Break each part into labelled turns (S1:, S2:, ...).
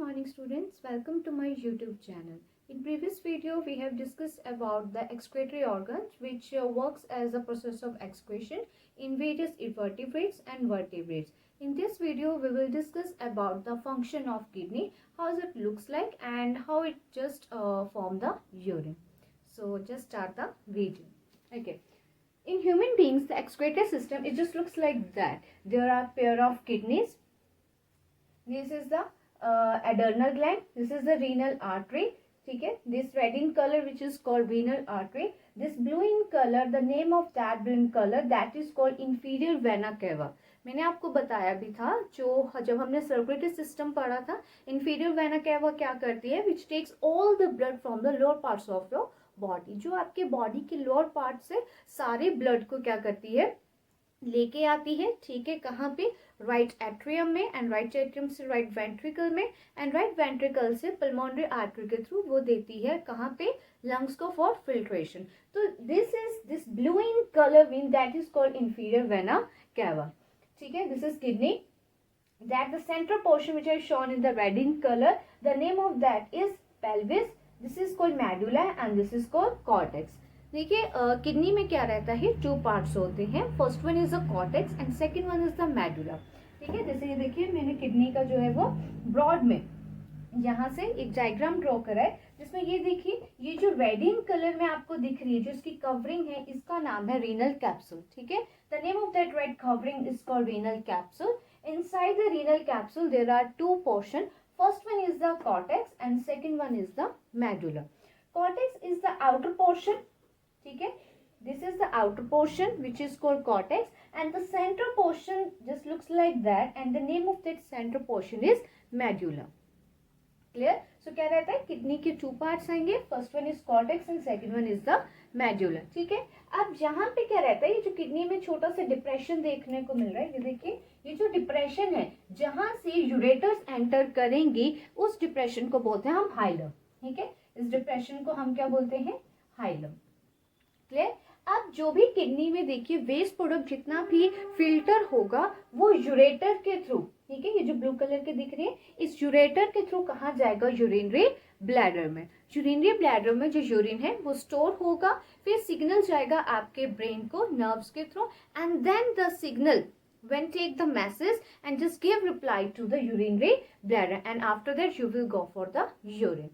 S1: morning students, welcome to my YouTube channel. In previous video we have discussed about the excretory organs which works as a process of excretion in various invertebrates and vertebrates. In this video we will discuss about the function of kidney, how it looks like and how it just form the urine. So just start the video. Okay. In human beings the excretory system, it just looks like that. There are pair of kidneys. This is the adrenal gland, this is the renal artery. ठीक है, this red in color which is called renal artery, this blue in color, the name of that blue in color, that is called inferior vena cava. मैंने आपको बताया भी था जब हमने circulatory system पढ़ा था, inferior vena cava क्या करती है, which takes all the blood from the lower parts of your body. जो आपके बॉडी के लोअर पार्ट से सारे ब्लड को क्या करती है, लेके आती है. ठीक है, कहाँ पे, राइट एट्रियम में, एंड राइट एट्रियम से राइट वेंट्रिकल में, एंड राइट वेंट्रिकल से पल्मोनरी आर्टरी के थ्रू वो देती है कहाँ पे, लंग्स को फॉर फिल्ट्रेशन. तो this blue in colour when that is called inferior vena cava. ठीक है, this is kidney, that the central portion which is shown in the red in color, the name of that is pelvis, this is called medulla and this is called cortex. देखिए kidney में क्या रहता है, two parts होते हैं. First one is the cortex and second one is the medulla. ठीक है, जैसे ये देखिए मैंने किडनी का जो है वो ब्रॉड में यहाँ से एक डायग्राम ड्रॉ करा है, जिसमें ये देखिए ये जो रेड इन कलर में आपको दिख रही है, जो इसकी कवरिंग है, इसका नाम है रीनल कैप्सूल. ठीक है, the name of that red covering is called renal capsule. Inside the renal capsule there are two portion. First one is the cortex and second one is the medulla. Cortex is the outer portion. ठीक है, this is the outer portion which is called cortex and the center portion just looks like that and the name of that center portion is medulla. Clear? So क्या रहता है, kidney के two parts आएंगे, first one is cortex and second one is the medulla. ठीक है, अब यहाँ पे क्या रहता है, ये जो किडनी में छोटा सा डिप्रेशन देखने को मिल रहा है, ये देखिए ये जो डिप्रेशन है जहां से यूरेटर्स एंटर करेंगे उस डिप्रेशन को बोलते हैं हम हाइलम. ठीक है, इस डिप्रेशन को हम क्या बोलते हैं, हाइलम. क्लियर? अब जो भी किडनी में देखिए वेस्ट प्रोडक्ट जितना भी फिल्टर होगा वो यूरेटर के थ्रू, ठीक है, ये जो ब्लू कलर के दिख रहे हैं, इस यूरेटर के थ्रू कहाँ जाएगा, यूरिनरी ब्लैडर में. यूरिनरी ब्लैडर में जो यूरिन है वो स्टोर होगा, फिर सिग्नल जाएगा आपके ब्रेन को नर्व्स के through, and then the signal when take the message and just give reply to the urinary bladder and after that you will go for the urine.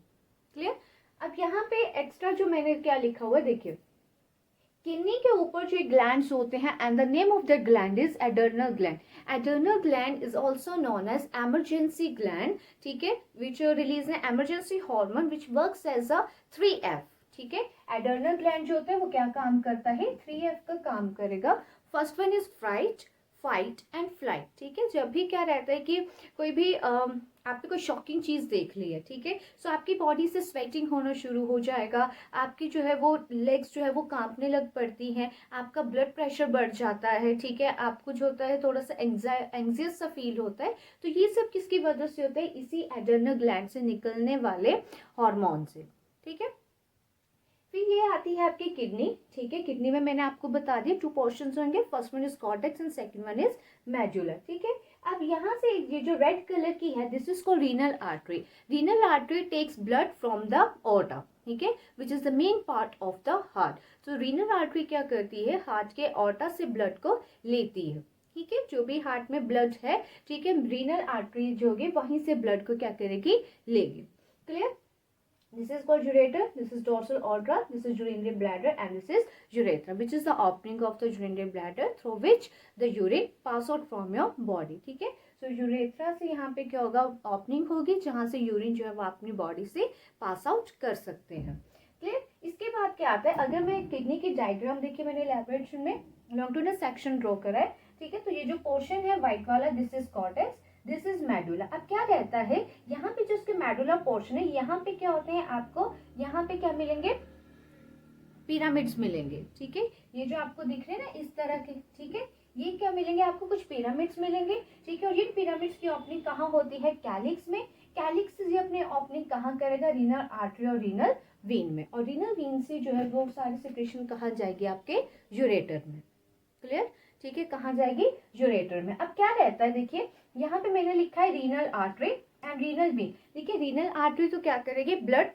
S1: Clear? अब यहाँ पे extra जो मैंने क्या लिखा हुआ है देखिए, किडनी के ऊपर जो ग्लैंड्स होते हैं and the name of the gland is adrenal gland. Adrenal gland is also known as emergency gland. ठीक है, which release an emergency hormone which works as a 3F. ठीक है, एडर्नल ग्लैंड जो होता है वो क्या काम करता है, 3F का काम करेगा. First one is fright, fight and flight. ठीक है, जब भी क्या रहता है कि कोई भी आपने कोई शॉकिंग चीज़ देख ली है, ठीक है, सो आपकी बॉडी से स्वेटिंग होना शुरू हो जाएगा, आपकी जो है वो लेग्स जो है वो कांपने लग पड़ती हैं, आपका ब्लड प्रेशर बढ़ जाता है. ठीक है, आपको जो होता है थोड़ा सा एंग्जियस सा फील होता है. तो ये सब किसकी वजह से होता है, इसी एडर्नल ग्लैंड से निकलने वाले हार्मोन से. ठीक है, फिर ये आती है आपकी किडनी. ठीक है, किडनी में मैंने आपको बता दिया टू पोर्शंस होंगे, first one is cortex and second one is medulla. ठीक है, अब यहाँ से ये जो रेड कलर की है, this is called renal artery. Renal artery takes blood from the aorta, ठीक है, which is the main part of the heart. तो रीनल आर्टरी क्या करती है, हार्ट के ऑर्टा से ब्लड को लेती है. ठीक है, जो भी हार्ट में ब्लड है, ठीक है, रीनल आर्टरी जो होगी वहीं से ब्लड को क्या करेगी, लेगी. Clear? This is called ureter, this is dorsal aorta, this is urinary bladder and this is urethra, which is the opening of the urinary bladder through which the urine pass out from your body. ठीक है, so urethra से यहाँ पे क्या होगा, opening होगी जहाँ से यूरिन जो है वो अपनी बॉडी से पास आउट कर सकते हैं. क्लियर? इसके बाद क्या आता है, अगर मैं किडनी की डायग्राम देखिए मैंने लैबोरेटरी में लॉन्गिट्यूडनल सेक्शन ड्रॉ करा है. ठीक है, तो ये जो पोर्शन है व्हाइट वाला, this is cortex, this is medulla. अब क्या रहता है यहाँ पे, जो इसके मेडुला पोर्शन है, यहाँ पे क्या होते हैं, आपको यहाँ पे क्या मिलेंगे, पिरामिड्स मिलेंगे. ठीक है, ये जो आपको दिख रहे हैं ना इस तरह के, ठीक है, ये क्या मिलेंगे आपको, कुछ पिरामिड्स मिलेंगे. ठीक है, और इन पिरामिड्स की ओपनिंग कहाँ होती है, कैलिक्स में. कैलिक्स से ये अपनी ओपनिंग कहाँ करेगा, रीनल आर्टरी और रीनल वेन में, और रीनल वेन से जो है वो सारी सिक्रेशन कहाँ जाएगी, आपके यूरेटर में. क्लियर? ठीक है, कहाँ जाएगी, यूरेटर में. अब क्या रहता है देखिए, यहाँ पे मैंने लिखा है renal artery and renal vein, देखिए रीनल आर्टरी तो क्या करेगी, ब्लड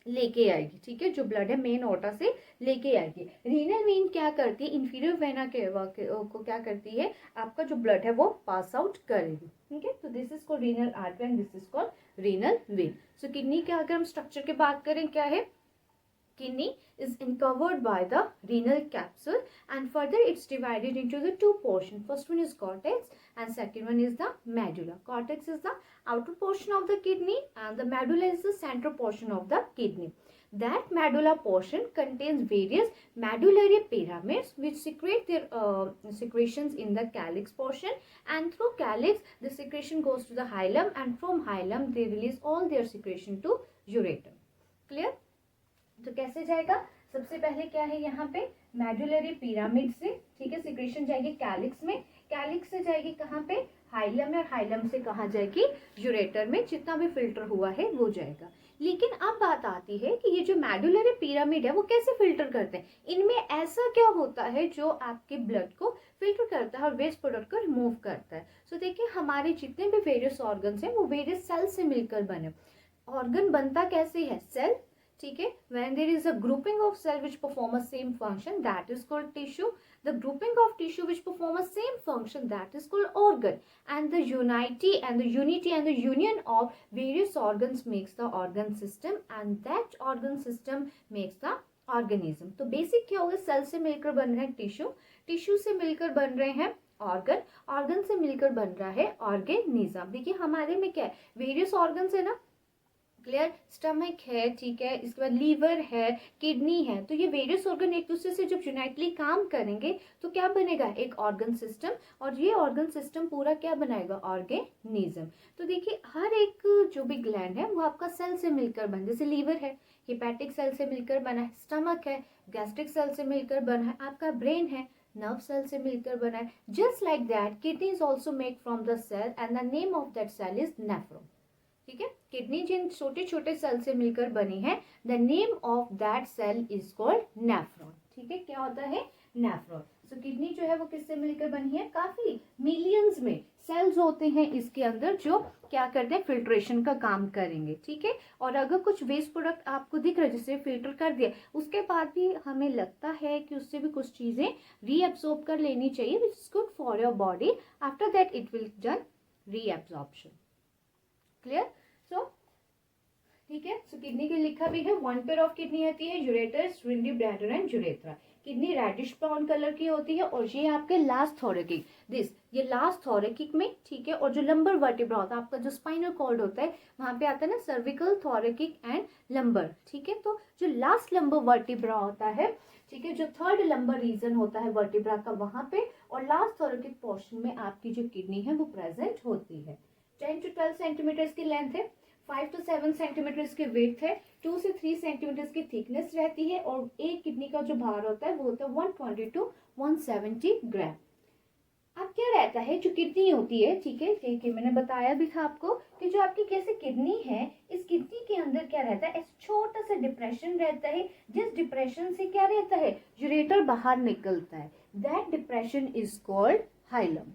S1: लेके आएगी, ठीक है, जो ब्लड है मेन ओटा से लेके आएगी। रीनल वेन क्या करती है, इंफीरियर वेना को क्या करती है, आपका जो ब्लड है वो पास आउट करेगी, ठीक है। तो this is called renal artery and this is called renal vein. So kidney का अगर हम स्ट्रक्चर की बात करें, क्या है, kidney is uncovered by the renal capsule and further it's divided into the two portions. First one is cortex and second one is the medulla. Cortex is the outer portion of the kidney and the medulla is the central portion of the kidney. That medulla portion contains various medullary pyramids which secrete their secretions in the calyx portion, and through calyx the secretion goes to the hilum and from hilum they release all their secretion to ureter. Clear? तो कैसे जाएगा, सबसे पहले क्या है यहाँ पे medullary pyramid से, ठीक है, सिक्रेशन जाएगी कैलिक्स में, कैलिक्स से जाएगी कहाँ पे, हाइलम में, और हाइलम से कहाँ जाएगी, यूरेटर में, जितना भी फिल्टर हुआ है वो जाएगा। लेकिन अब बात आती है कि ये जो मेडुलरी पिरामिड है वो कैसे फिल्टर करते हैं, इनमें ऐसा क्या होता है जो आपके ब्लड को फिल्टर करता है और वेस्ट प्रोडक्ट को रिमूव करता है। सो देखिए हमारे जितने भी वेरियस ऑर्गन्स हैं वो वेरियस सेल से मिलकर बने। ऑर्गन बनता कैसे है, सेल, ठीक है। when there is a grouping of cell which perform a same function that is called tissue, the grouping of tissue which perform a same function that is called organ, and the unity and the union of various organs makes the organ system and that organ system makes the organism। तो basic क्या होगा, cell से मिलकर बन रहा है tissue, tissue से मिलकर बन रहे हैं ऑर्गन, ऑर्गन से मिलकर बन रहा है ऑर्गेनिज्म। देखिए हमारे में क्या है, वेरियस ऑर्गन्स है ना, क्लियर, स्टमक है, ठीक है, इसके बाद लीवर है, किडनी है, तो ये वेरियस ऑर्गन एक दूसरे से जब यूनाइटली काम करेंगे तो क्या बनेगा, एक ऑर्गन सिस्टम, और ये ऑर्गन सिस्टम पूरा क्या बनाएगा, ऑर्गेनिज्म। तो देखिए हर एक जो भी ग्लैंड है वो आपका सेल से मिलकर बना, जैसे लीवर है हिपैटिक सेल से मिलकर बना है, स्टमक है गैस्ट्रिक सेल से मिलकर बना है, आपका ब्रेन है नर्व सेल से मिलकर बना है। Just like that kidney is also made from the cell and the name of that cell is nephron, ठीक है। किडनी जिन छोटे छोटे सेल से मिलकर बनी है, the name of that cell is called nephron, ठीक है, क्या होता है, नेफ्रॉन। सो किडनी जो है वो किससे मिलकर बनी है, काफी मिलियंस में सेल्स होते हैं इसके अंदर जो क्या करते हैं, फिल्ट्रेशन का काम करेंगे, ठीक है। और अगर कुछ वेस्ट प्रोडक्ट आपको दिख रहा है जिसे फिल्टर कर दिया, उसके बाद भी हमें लगता है कि उससे भी कुछ चीजें रीअब्सॉर्ब कर लेनी चाहिए, which is good for your body, after that it will done reabsorption. Clear, so ठीक है। सो किडनी के लिखा भी है, वन पेयर ऑफ किडनी आती है, यूरेटर, स्विंडी, bladder and urethra. Kidney reddish brown colour की होती है और ये आपके लास्ट थोरेकिक, दिस ये लास्ट थोरेकिक में, ठीक है। और जो लंबर वर्टिब्रा होता है, आपका जो स्पाइनल कॉर्ड होता है वहां पे आता है ना सर्विकल, थोरेकिक एंड लंबर, ठीक है। तो जो लास्ट लंबर वर्टिब्रा होता है, ठीक है, जो थर्ड लंबर रीजन होता है वर्टिब्रा का वहां पे, और लास्ट थोरेकिक पोर्शन में आपकी जो किडनी है वो प्रेजेंट होती है। 10 to 12 सेंटीमीटर की लेंथ है, 5 to 7 सेंटीमीटर की वेथ है, 2 से 3 सेंटीमीटर की थिकनेस रहती है, और एक किडनी का जो भार होता है वो होता है 120 to 170 ग्राम। अब क्या रहता है, जो किडनी होती है, ठीक है, ठीक है, मैंने बताया भी था आपको कि जो आपकी कैसे किडनी है, इस किडनी के अंदर क्या रहता है, छोटा सा डिप्रेशन रहता है, जिस डिप्रेशन से क्या रहता है, यूरेटर बाहर निकलता है, that depression is called hilum.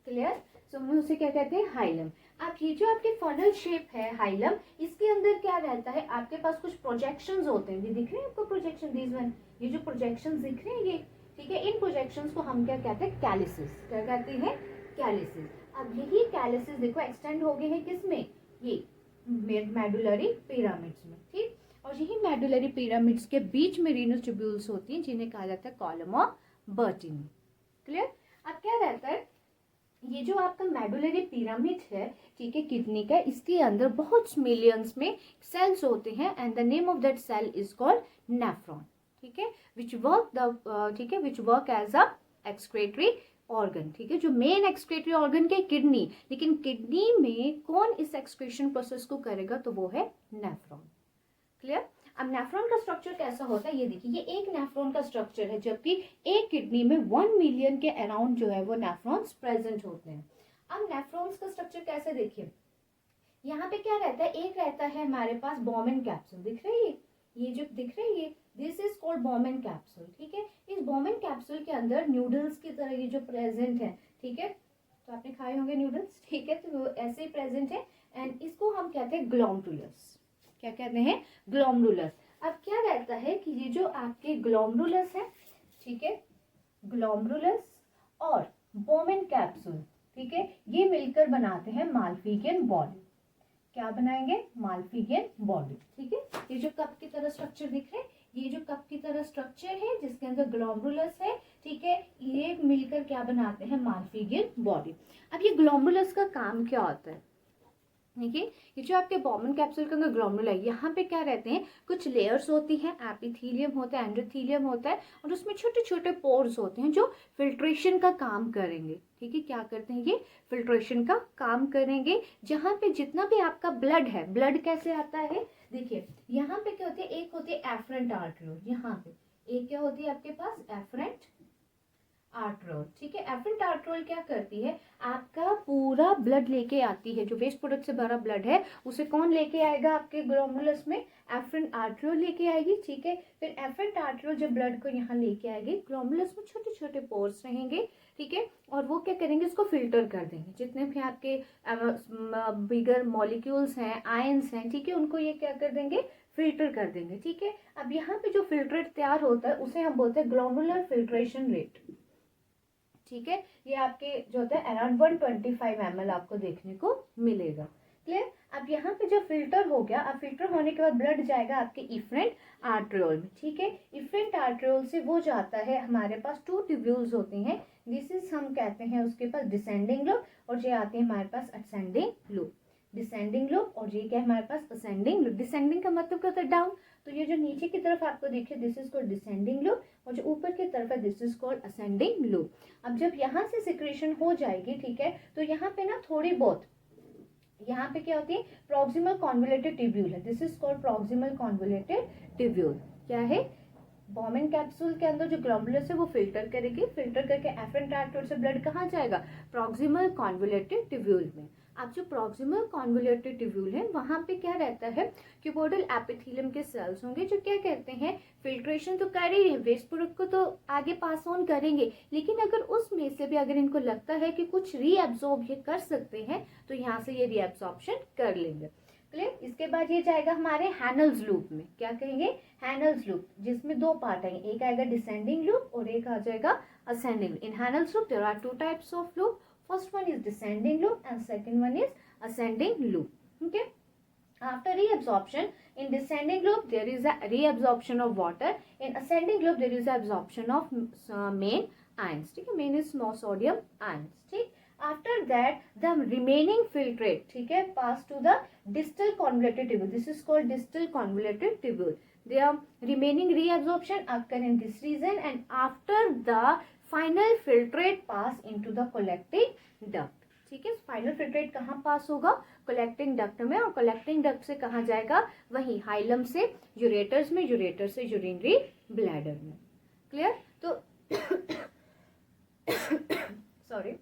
S1: Clear, so हम उसे क्या कहते हैं, हाइलम। अब ये जो आपके फनल शेप है हाइलम, इसके अंदर क्या रहता है, आपके पास कुछ प्रोजेक्शंस होते हैं, ये दिख रहे हैं आपको प्रोजेक्शन, दीज वन, ये जो प्रोजेक्शंस दिख रहे हैं ये, ठीक है, इन प्रोजेक्शंस को हम क्या कहते हैं, कैलिसिस, क्या कहते हैं, कैलिसिस। अब यही कैलिसिस देखो एक्सटेंड हो गए हैं किसमें, ये मेडुलरी पिरामिड्स में, ठीक। और यही मेडुलरी पिरामिड्स के बीच में रीनल ट्यूब्यूल्स होती हैं जिन्हें कहा जाता है कॉलम ऑफ बर्टिनी। क्लियर, अब क्या रहता है, ये जो आपका मेडुलरी पिरामिड है, ठीक है, किडनी का, इसके अंदर बहुत मिलियंस में सेल्स होते हैं and the name of that cell is called nephron, ठीक है, विच वर्क द, ठीक है, which work as a excretory organ, ठीक है। जो मेन एक्सक्रीटरी ऑर्गन क्या है, किडनी, लेकिन किडनी में कौन इस एक्सक्रीशन प्रोसेस को करेगा, तो वो है नेफ्रॉन। क्लियर, अब नेफ्रॉन का स्ट्रक्चर कैसा होता है, ये देखिए, ये एक नेफ्रॉन का स्ट्रक्चर है, जबकि एक किडनी में 1 मिलियन के अराउंड जो है वो नेफ्रॉन्स प्रेजेंट होते हैं। अब नेफ्रॉन्स का स्ट्रक्चर कैसे, देखिए यहाँ पे क्या रहता है, एक रहता है हमारे पास बॉमेन कैप्सूल, दिख रही है ये जो दिख रही है, this is called Bowman capsule, ठीक है। इस बॉमेन कैप्सूल के अंदर न्यूडल्स की तरह ये जो प्रेजेंट है, ठीक है, तो आपने खाए होंगे नूडल्स, ठीक है, तो वो ऐसे ही प्रेजेंट है, एंड इसको हम कहते हैं ग्लोमेरुलस। क्या कहते हैं? ग्लोमेरुलस। अब क्या रहता है कि ये जो आपके ग्लोमेरुलस है, ठीक है, ग्लोमेरुलस और बोमेन कैप्सूल, ठीक है, ये मिलकर बनाते हैं मालफिगियन बॉडी। क्या बनाएंगे? मालफिगियन बॉडी। ठीक है, ये जो कप की तरह स्ट्रक्चर दिख रहे हैं, ये जो कप की तरह स्ट्रक्चर है जिसके अंदर ग्लोमेरुलस है, ठीक है, ये मिलकर क्या बनाते हैं? मालफिगियन बॉडी। अब ये ग्लोमेरुलस का काम क्या होता है? देखिए, ये जो आपके बोमेन कैप्सूल के अंदर ग्लोमेरुला है, यहाँ पे क्या रहते हैं? कुछ लेयर्स होती हैं, एपिथेलियम होता है, एंडोथेलियम होता है, और उसमें छोटे छोटे पोर्स होते हैं जो फिल्ट्रेशन का काम करेंगे। ठीक है, क्या करते हैं? ये फिल्ट्रेशन का काम करेंगे। जहाँ पे जितना भी आपका ब्लड है, ब्लड कैसे आता है? देखिए, यहाँ पे क्या होते हैं? एक होती है एफरेंट आर्टरी, यहाँ पे एक क्या होती है आपके पास? एफरेंट आर्टरोल। ठीक है, एफरेंट आर्टरोल क्या करती है? आपका पूरा ब्लड लेके आती है, जो वेस्ट प्रोडक्ट से भरा ब्लड है उसे कौन लेके आएगा? आपके ग्लोमेरुलस में एफरेंट आर्टरोल लेके आएगी। ठीक है, फिर एफरेंट आर्टरोल जब ब्लड को यहाँ लेके आएगी, ग्लोमेरुलस में छोटे छोटे पोर्स रहेंगे, ठीक है, और वो क्या करेंगे? इसको फिल्टर कर देंगे। जितने भी आपके बिगर मॉलिक्यूल्स हैं, आयंस हैं, ठीक है, उनको ये क्या कर देंगे? फिल्टर कर देंगे। ठीक है, अब यहाँ पे जो फिल्ट्रेट तैयार होता है उसे हम बोलते हैं ग्लोमेरुलर फिल्ट्रेशन रेट। ठीक है, ये आपके जो होता है अराउंड 125 ml आपको देखने को मिलेगा। क्लियर? अब यहाँ पे जो फिल्टर हो गया, अब फिल्टर होने के बाद ब्लड जाएगा आपके इफरेंट आर्टरियोल में। ठीक है, इफरेंट आर्टरियोल से वो जाता है, हमारे पास 2 ट्यूब्यूल्स होती हैं, दिस इज हम कहते हैं उसके पास डिसेंडिंग लूप, और ये आते हैं हमारे पास असेंडिंग लूप। डिसेंडिंग लूप और ये क्या है हमारे पास? Ascending loop. डिसेंडिंग का मतलब क्या होता है? डाउन। तो ये जो नीचे की तरफ आपको दिखे, this is called descending loop, और जो ऊपर की तरफ है, this is called ascending loop. अब जब यहाँ से सिक्रेशन हो जाएगी, ठीक है, तो यहाँ पे ना थोड़ी बहुत, यहाँ पे क्या होती है? प्रॉक्सिमल कॉन्वोल्यूटेड ट्यूब्यूल है, this is called proximal convoluted tubule. क्या है? बोमेन कैप्सूल के अंदर जो ग्लोमेरुलस है वो फिल्टर करेगी, फिल्टर करके एफरेंट आर्टरियोल से ब्लड कहाँ जाएगा? प्रॉक्सिमल कॉन्वोल्यूटेड ट्यूब्यूल में। अब जो प्रॉक्सिमल कॉन्वोल्यूटेड ट्यूब्यूल है, वहां पे क्या रहता है? क्यूबोइडल एपिथेलियम के सेल्स होंगे जो क्या कहते हैं? फिल्ट्रेशन तो कर ही रहे, वेस्ट प्रोडक्ट को तो आगे पास ऑन करेंगे, लेकिन अगर उसमें से भी अगर इनको लगता है कि कुछ रीअब्सॉर्ब ये कर सकते हैं, तो यहाँ से ये रीअब्सॉर्प्शन कर लेंगे। क्लियर? इसके बाद ये जाएगा हमारे हैनल्स लूप में। क्या कहेंगे? हैनल्स लूप, जिसमें 2 पार्ट आएंगे, एक आएगा डिसेंडिंग लूप और एक आ जाएगा ascending. In Henle's loop there are 2 types of loop, first one is descending loop and second one is ascending loop. Okay, after reabsorption in descending loop there is a reabsorption of water, in ascending loop there is a absorption of main ions. ठीक है, main is small sodium ions. ठीक, after that the remaining filtrate, ठीक है, pass to the distal convoluted tubule, this is called distal convoluted tubule. The remaining reabsorption occur in this region, and after the final filtrate pass into the collecting duct. ठीक है, final filtrate कहाँ पास होगा? Collecting duct में, और collecting duct से कहाँ जाएगा? वही हाइलम से यूरेटर्स में, यूरेटर से यूरिनरी ब्लैडर में। क्लियर? तो सॉरी,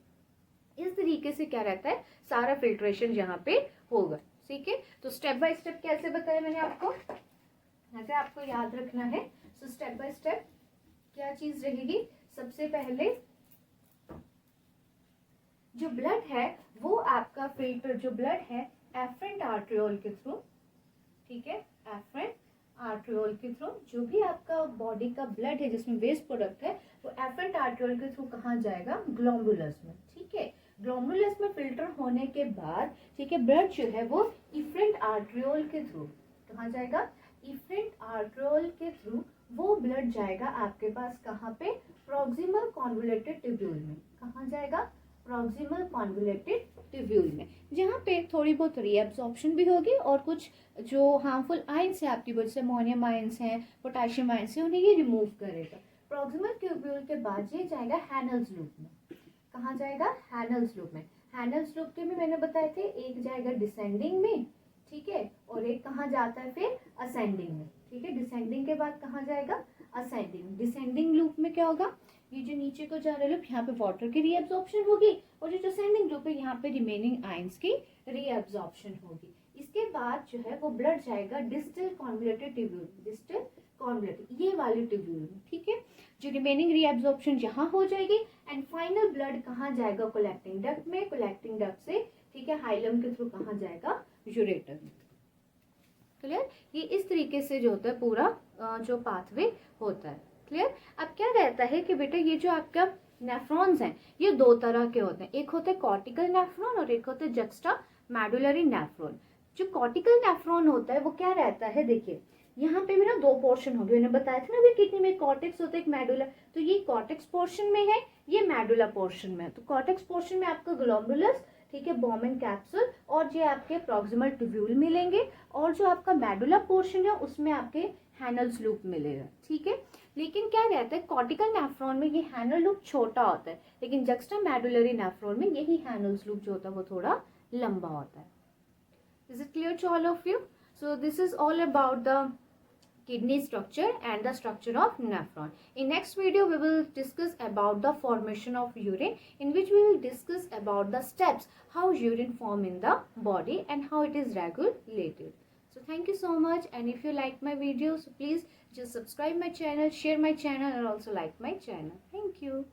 S1: इस तरीके से क्या रहता है? सारा फिल्ट्रेशन यहाँ पे होगा। ठीक है, तो स्टेप बाय स्टेप कैसे बताया मैंने आपको, ऐसे आपको याद रखना है। सो स्टेप बाय स्टेप क्या चीज रहेगी? सबसे पहले जो ब्लड है वो आपका फिल्टर, जो ब्लड है एफरेंट आर्टरियोल के थ्रू, ठीक है, एफरेंट आर्टरियोल के थ्रू, जो भी आपका बॉडी का ब्लड है जिसमें वेस्ट प्रोडक्ट है, वो एफरेंट आर्टरियोल के थ्रू कहाँ जाएगा? ग्लोमेरुलस में। ठीक है, ग्लोमेरुलस में फिल्टर होने के बाद, ठीक है, ब्लड जो है वो इफरेंट आर्टरियोल के थ्रू कहाँ जाएगा? इफरेंट आर्टरियोल के थ्रू वो ब्लड जाएगा आपके पास कहाँ पे? प्रॉक्सिमल कॉन्वोल्यूटेड ट्यूब्यूल में। कहाँ जाएगा? प्रॉक्सिमल कॉन्वोल्यूटेड ट्यूब्यूल में, जहाँ पे थोड़ी बहुत रीअब्सॉर्प्शन भी होगी और कुछ जो हार्मफुल आयंस है आपकी बॉडी से, अमोनियम आयंस हैं, पोटेशियम आयंस है, उन्हें ये रिमूव करेगा। प्रॉक्सिमल ट्यूब्यूल के बाद ये जाएगा हैनल्स लूप में। कहाँ जाएगा? हैनल्स लूप में। हैनल्स लूप के भी मैंने बताए थे, एक जाएगा डिसेंडिंग में, ठीक है, और एक कहाँ जाता है फिर? असेंडिंग में। ठीक है, डिसेंडिंग के बाद कहाँ जाएगा? असेंडिंग। डिसेंडिंग लूप में क्या होगा? ये जो नीचे को जा रहा है लूप, यहाँ पे वाटर की रीअब्सॉर्प्शन होगी, और जो असेंडिंग लूप है यहाँ पे रिमेनिंग आयंस की रीअब्सॉर्प्शन होगी। इसके बाद जो है वो ब्लड जाएगा distal convoluted tubule, distal convoluted, ये वाले ट्यूब्यूल में। ठीक है, जो रिमेनिंग रीअब्सॉर्प्शन यहाँ हो जाएगी, एंड फाइनल ब्लड कहाँ जाएगा? कलेक्टिंग डक्ट में। कलेक्टिंग डक्ट से ठीक है, हाइलम के थ्रू कहाँ जाएगा, यूरेटर में। क्लियर, ये इस तरीके से जो होता है पूरा जो पाथवे होता है। क्लियर, अब क्या रहता है कि बेटा ये जो आपका नेफ्रॉन्स हैं ये दो तरह के होते हैं, एक होता है कॉर्टिकल नेफ्रॉन और एक होता है जक्स्टा मेडुलरी नेफ्रॉन। जो कॉर्टिकल नेफ्रॉन होता है वो क्या रहता है, देखिए यहाँ पे मेरा दो पोर्शन हो गए, मैंने बताया था ना अभी किडनी में कॉर्टेक्स होता है, एक मेडुला, तो ये कॉर्टेक्स पोर्शन में है, ये मेडुला पोर्शन में है। तो कॉर्टेक्स पोर्शन में आपका ग्लोमेरुलस, ठीक है, बॉमन कैप्सूल और जो आपके प्रॉक्सिमल ट्यूब्यूल मिलेंगे, और जो आपका मेडुला पोर्शन है उसमें आपके हैनल्स लूप मिलेगा। ठीक है, लेकिन क्या रहता है कॉर्टिकल नेफ्रॉन में ये हैनल लूप छोटा होता है, लेकिन जक्स्टा मेडुलरी नेफ्रॉन में यही हैनल्स लूप जो होता है वो थोड़ा लंबा होता है। Is it clear to all of you? So this is all about the kidney structure and the structure of nephron. In next video we will discuss about the formation of urine, in which we will discuss about the steps how urine form in the body and how it is regulated. So thank you so much, and if you like my videos, please just subscribe my channel, share my channel and also like my channel. Thank you.